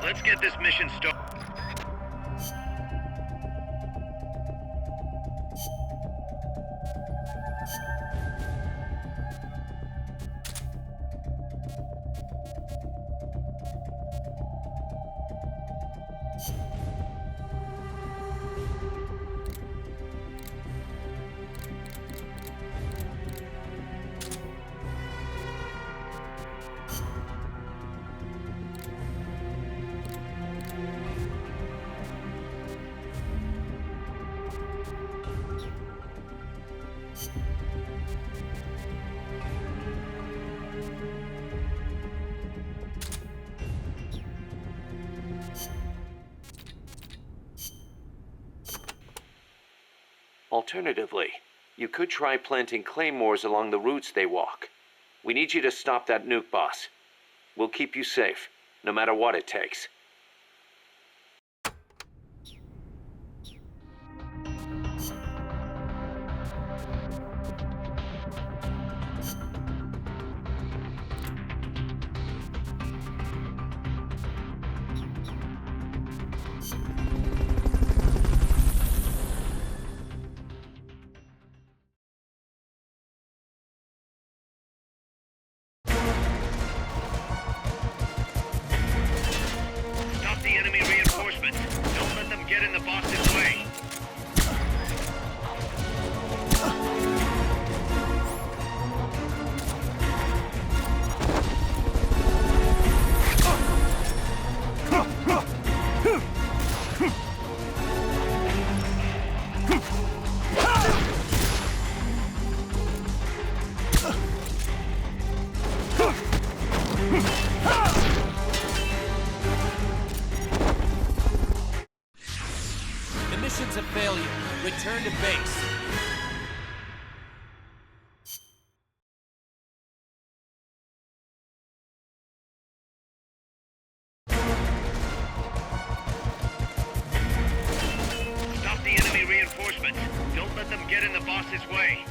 Let's get this mission started. Alternatively, you could try planting claymores along the routes they walk. We need you to stop that nuke boss. We'll keep you safe, no matter what it takes. Stop the enemy reinforcements. Don't let them get in the boss's way. The mission's a failure. Return to base. Stop the enemy reinforcements. Don't let them get in the boss's way.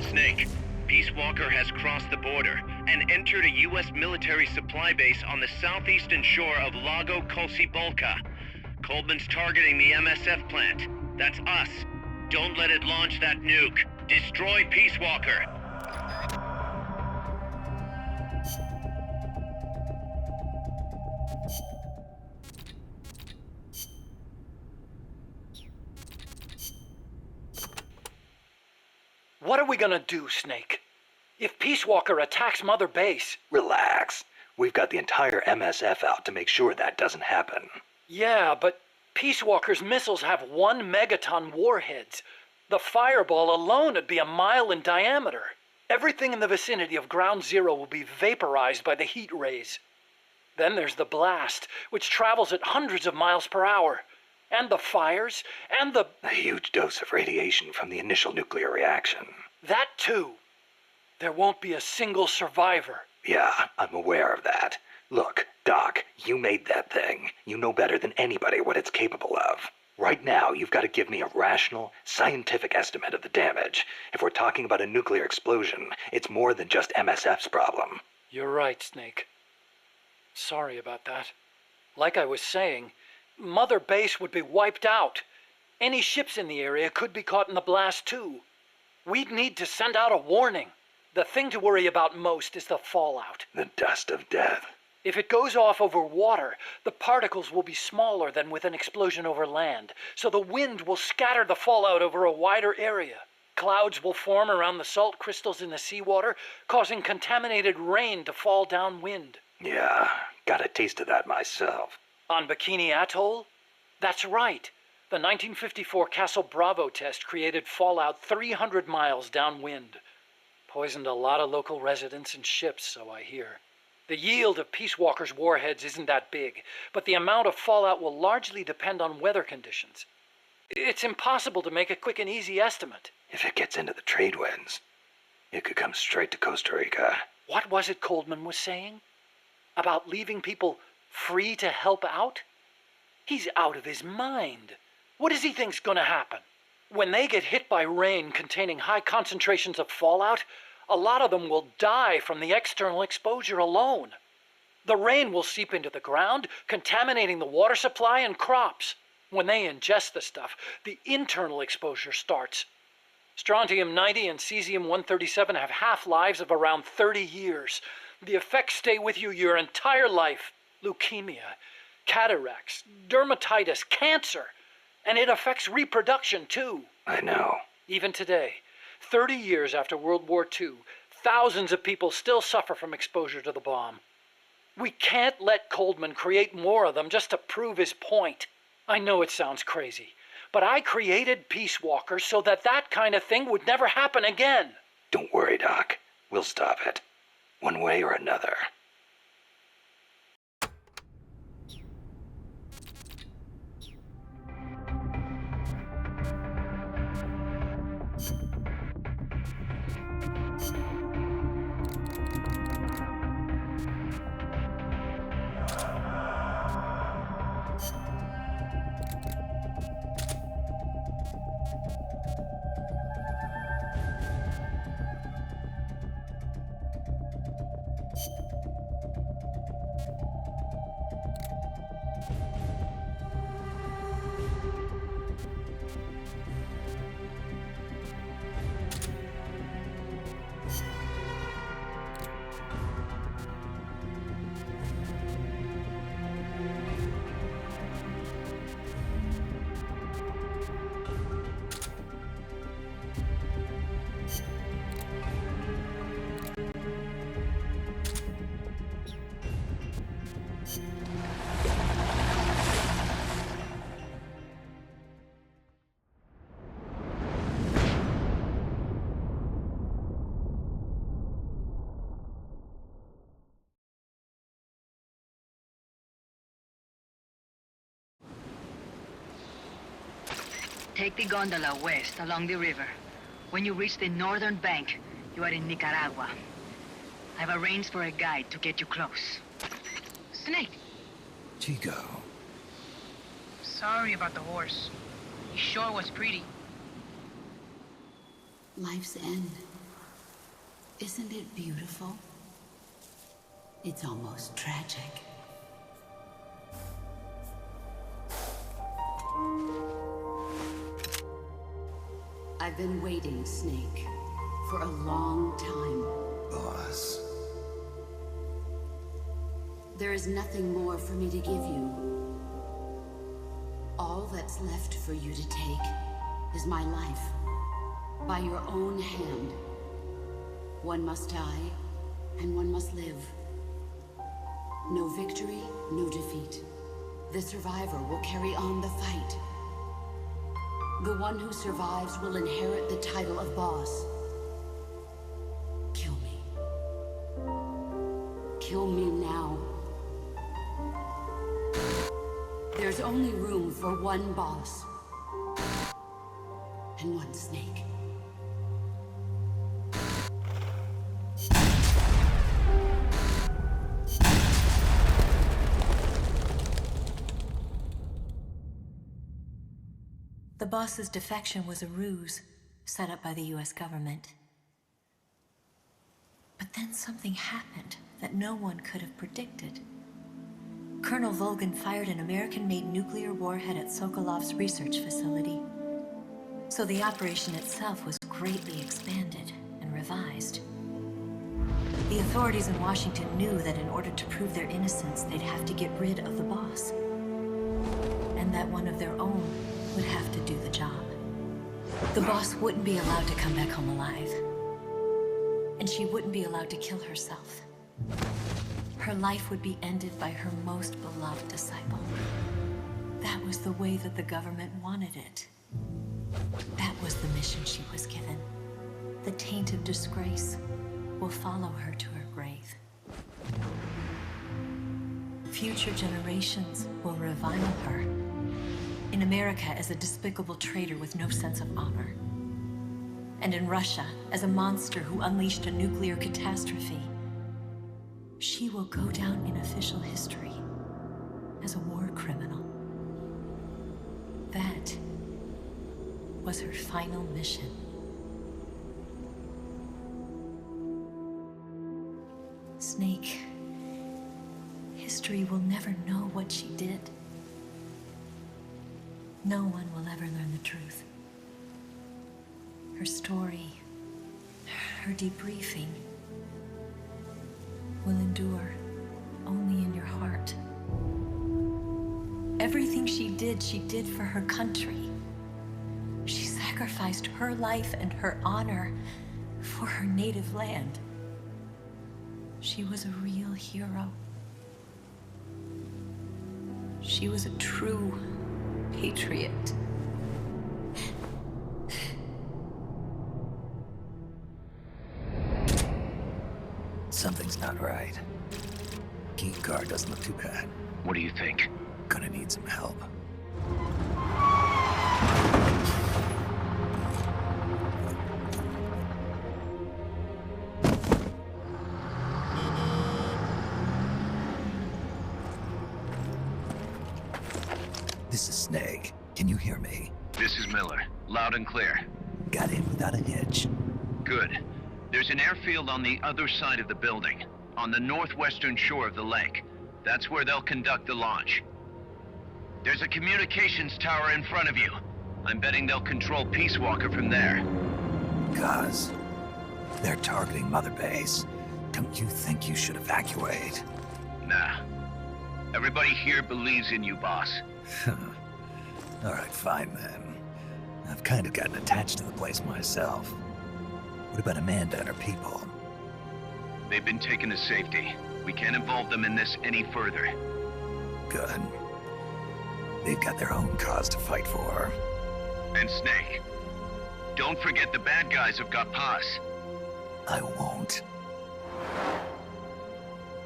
Snake, Peace Walker has crossed the border and entered a U.S. military supply base on the southeastern shore of Lago Colcibolca. Coleman's targeting the MSF plant. That's us. Don't let it launch that nuke. Destroy Peace Walker. What are we gonna do, Snake? If Peace Walker attacks Mother Base... Relax. We've got the entire MSF out to make sure that doesn't happen. Yeah, but Peace Walker's missiles have 1 megaton warheads. The fireball alone would be a mile in diameter. Everything in the vicinity of Ground Zero will be vaporized by the heat rays. Then there's the blast, which travels at hundreds of miles per hour. And the fires, and the... A huge dose of radiation from the initial nuclear reaction. That too. There won't be a single survivor. Yeah, I'm aware of that. Look, Doc, you made that thing. You know better than anybody what it's capable of. Right now, you've got to give me a rational, scientific estimate of the damage. If we're talking about a nuclear explosion, it's more than just MSF's problem. You're right, Snake. Sorry about that. Like I was saying, Mother Base would be wiped out. Any ships in the area could be caught in the blast too. We'd need to send out a warning. The thing to worry about most is the fallout. The dust of death. If it goes off over water, the particles will be smaller than with an explosion over land, so the wind will scatter the fallout over a wider area. Clouds will form around the salt crystals in the seawater, causing contaminated rain to fall downwind. Yeah, got a taste of that myself. On Bikini Atoll? That's right. The 1954 Castle Bravo test created fallout 300 miles downwind. Poisoned a lot of local residents and ships, so I hear. The yield of Peace Walker's warheads isn't that big, but the amount of fallout will largely depend on weather conditions. It's impossible to make a quick and easy estimate. If it gets into the trade winds, it could come straight to Costa Rica. What was it Coleman was saying? About leaving people free to help out? He's out of his mind. What does he think's gonna happen? When they get hit by rain containing high concentrations of fallout, a lot of them will die from the external exposure alone. The rain will seep into the ground, contaminating the water supply and crops. When they ingest the stuff, the internal exposure starts. Strontium-90 and cesium-137 have half-lives of around 30 years. The effects stay with you your entire life. Leukemia, cataracts, dermatitis, cancer. And it affects reproduction, too. I know. Even today, 30 years after World War II, thousands of people still suffer from exposure to the bomb. We can't let Coldman create more of them just to prove his point. I know it sounds crazy, but I created Peace Walkers so that that kind of thing would never happen again. Don't worry, Doc. We'll stop it. One way or another. Take the gondola west along the river. When you reach the northern bank, you are in Nicaragua. I've arranged for a guide to get you close. Snake! Chico. Sorry about the horse. He sure was pretty. Life's end. Isn't it beautiful? It's almost tragic. I've been waiting, Snake, for a long time. Boss. There is nothing more for me to give you. All that's left for you to take is my life. By your own hand. One must die, and one must live. No victory, no defeat. The survivor will carry on the fight. The one who survives will inherit the title of boss. Kill me. Kill me now. There's only room for one boss. And one snake. The boss's defection was a ruse set up by the US government. But then something happened that no one could have predicted. Colonel Volgan fired an American-made nuclear warhead at Sokolov's research facility. So the operation itself was greatly expanded and revised. The authorities in Washington knew that in order to prove their innocence, they'd have to get rid of the boss. And that one of their own would have to do the job. The boss wouldn't be allowed to come back home alive. And she wouldn't be allowed to kill herself. Her life would be ended by her most beloved disciple. That was the way that the government wanted it. That was the mission she was given. The taint of disgrace will follow her to her grave. Future generations will revile her. In America as a despicable traitor with no sense of honor. And in Russia as a monster who unleashed a nuclear catastrophe. She will go down in official history as a war criminal. That was her final mission. Snake, history will never know what she did. No one will ever learn the truth. Her story, her debriefing, will endure only in your heart. Everything she did for her country. She sacrificed her life and her honor for her native land. She was a real hero. She was a true patriot. Something's not right. Key card doesn't look too bad. What do you think? Gonna need some help. This is Snake. Can you hear me? This is Miller. Loud and clear. Got in without a hitch. Good. There's an airfield on the other side of the building, on the northwestern shore of the lake. That's where they'll conduct the launch. There's a communications tower in front of you. I'm betting they'll control Peace Walker from there. Cuz they're targeting Mother Base. Don't you think you should evacuate? Nah. Everybody here believes in you, boss. Alright, fine then. I've kind of gotten attached to the place myself. What about Amanda and her people? They've been taken to safety. We can't involve them in this any further. Good. They've got their own cause to fight for. And Snake. Don't forget the bad guys have got Paz. I won't.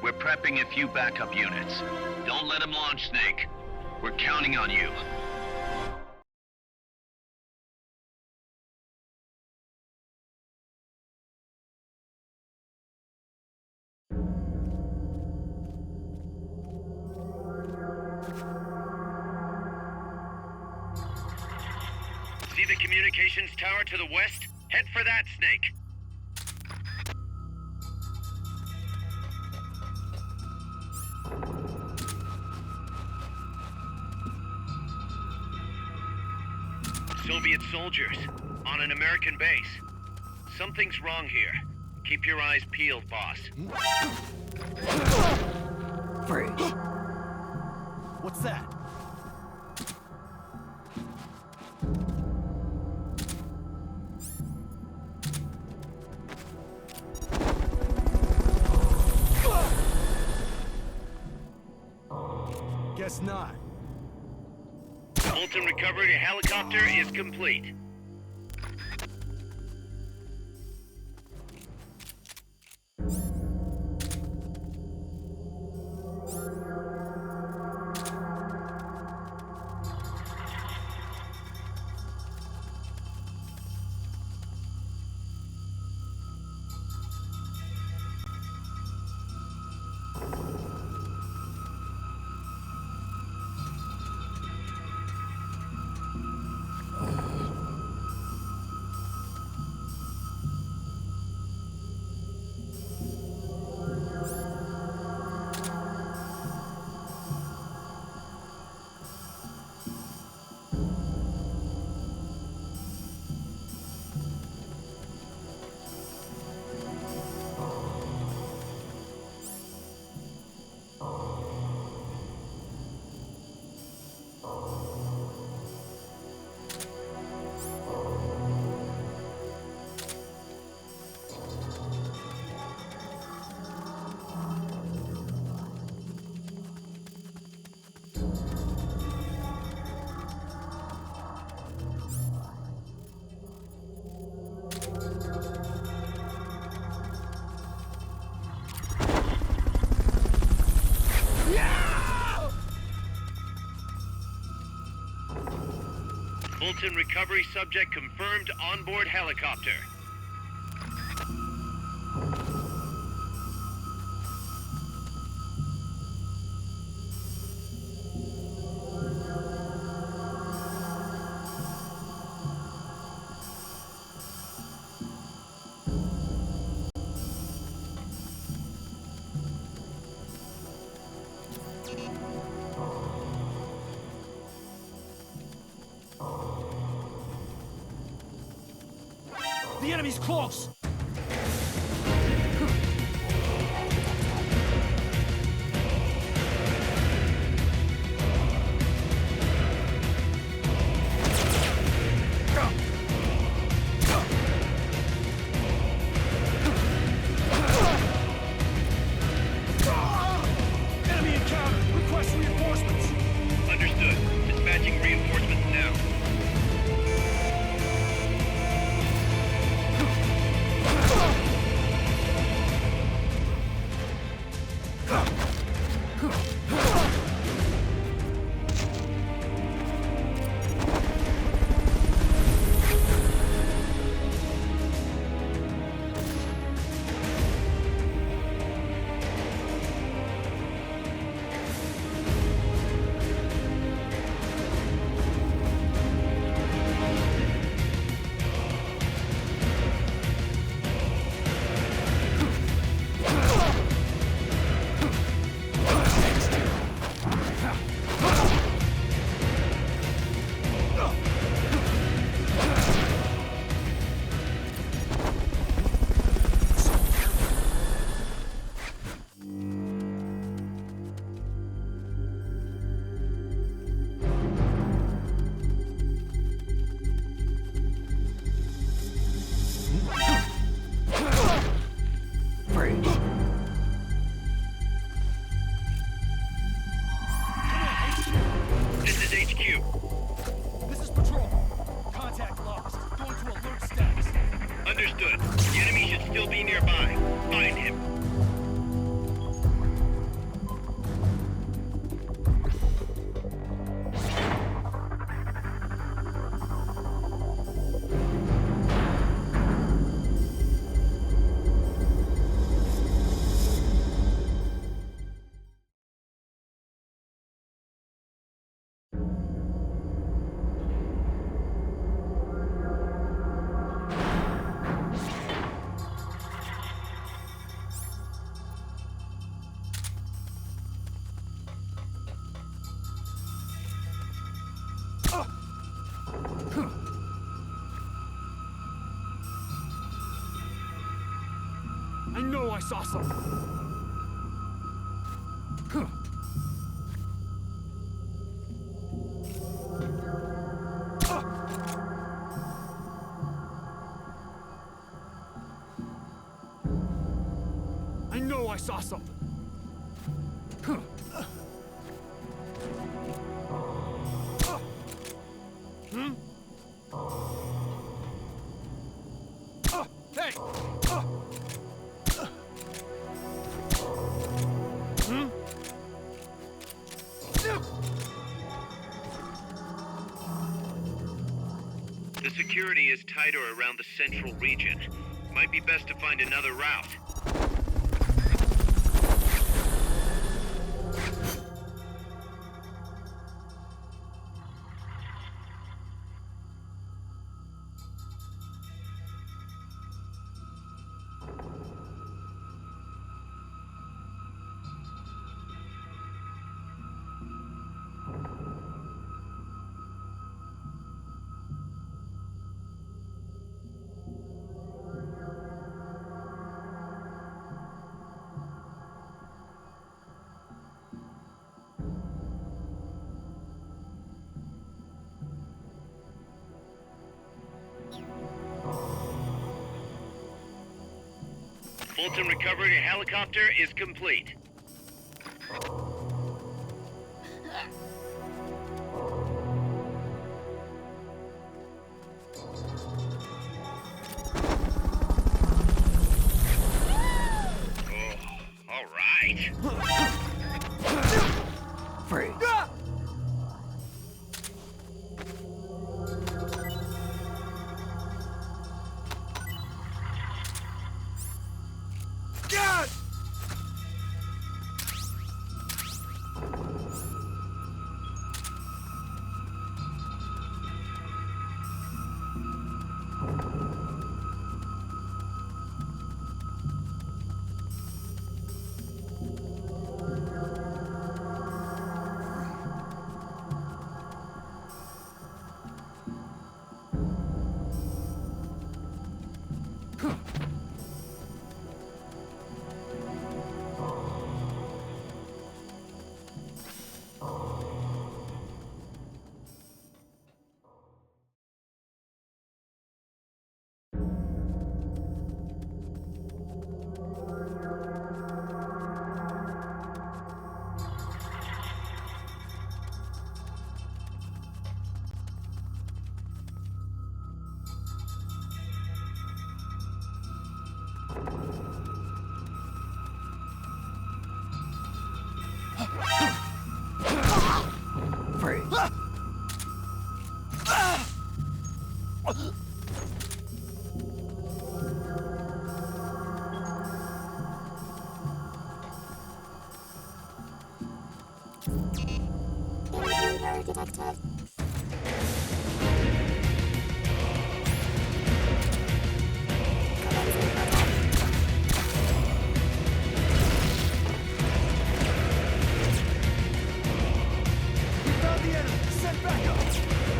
We're prepping a few backup units. Don't let them launch, Snake. We're counting on you. See the communications tower to the west? Head for that, Snake. Soviet soldiers on an American base. Something's wrong here. Keep your eyes peeled, boss. Free. What's that? Guess not. Fulton recovery helicopter is complete. Fulton recovery subject confirmed onboard helicopter. The enemy's close! Enemy encounter! Request reinforcements! Understood. Dispatching reinforcements now. This is HQ. This is Patrol. Contact lost. Going to alert status. Understood. The enemy should still be nearby. Find him. I know I saw something. I know I saw something. Hey! The security is tighter around the central region. Might be best to find another route. Fulton recovery helicopter is complete. Oh, all right. Free. God!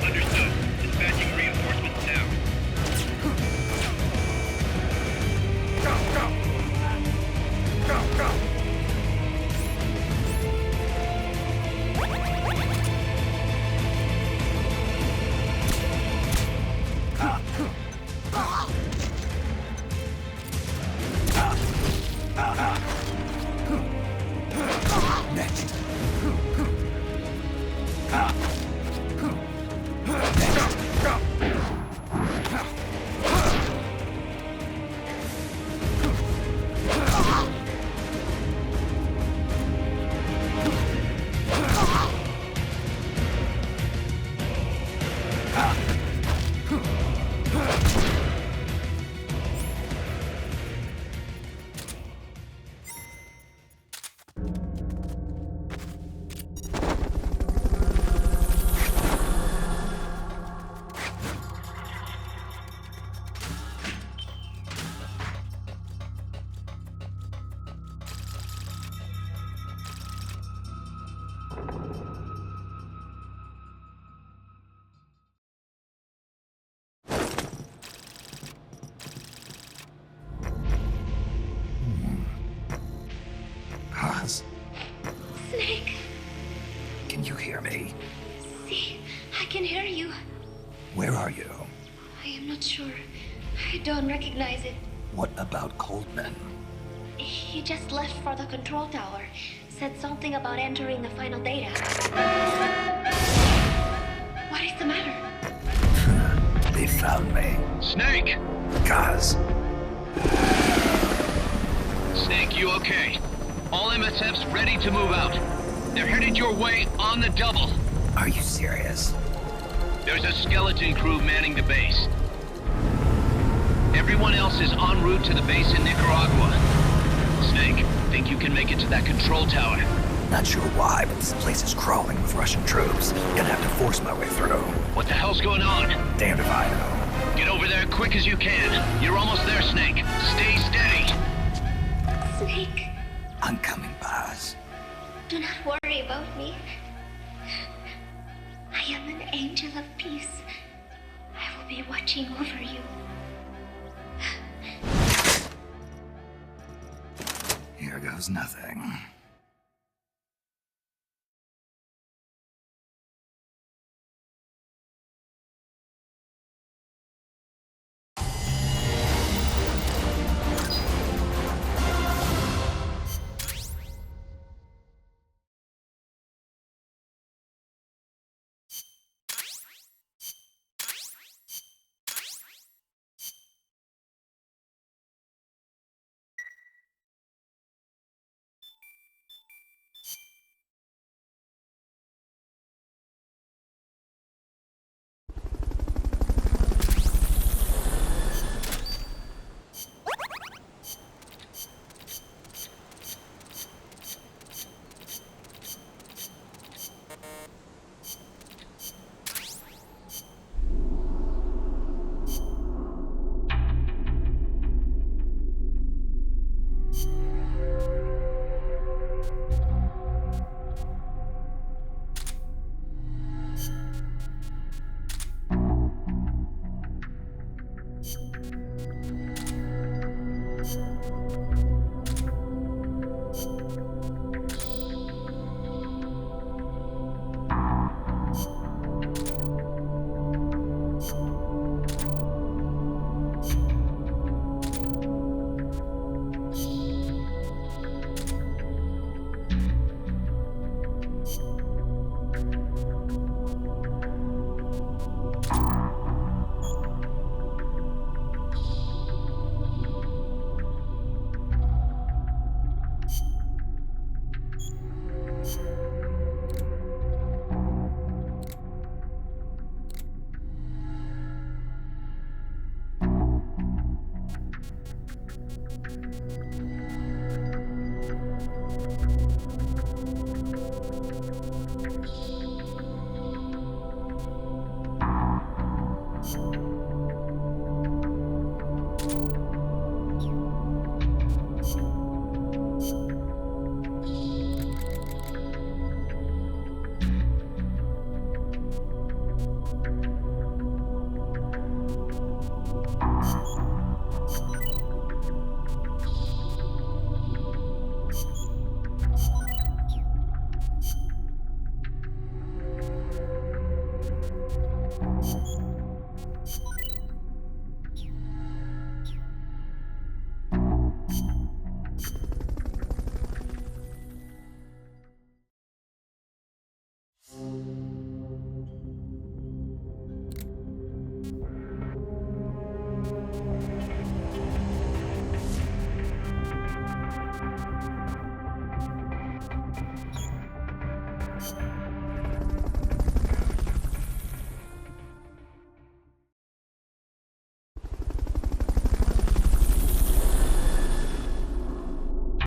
Understood. Dispatching reinforcements now. Haas, Snake, can you hear me? see, I can hear you. Where are you? I am not sure. I don't recognize it. What about Coldman? He just left for the control tower. Said something about entering the final data. What is the matter? They found me. Snake! Kaz, Snake, you okay? All MSFs ready to move out. They're headed your way on the double. are you serious? There's a skeleton crew manning the base. Everyone else is en route to the base in Nicaragua. Snake, think you can make it to that control tower? Not sure why, but this place is crawling with Russian troops. Gonna have to force my way through. What the hell's going on? Damned if I know. Get over there quick as you can. You're almost there, Snake. Stay steady. Snake, I'm coming, Baz. do not worry about me. I am an angel of peace. I will be watching over you. Here goes nothing.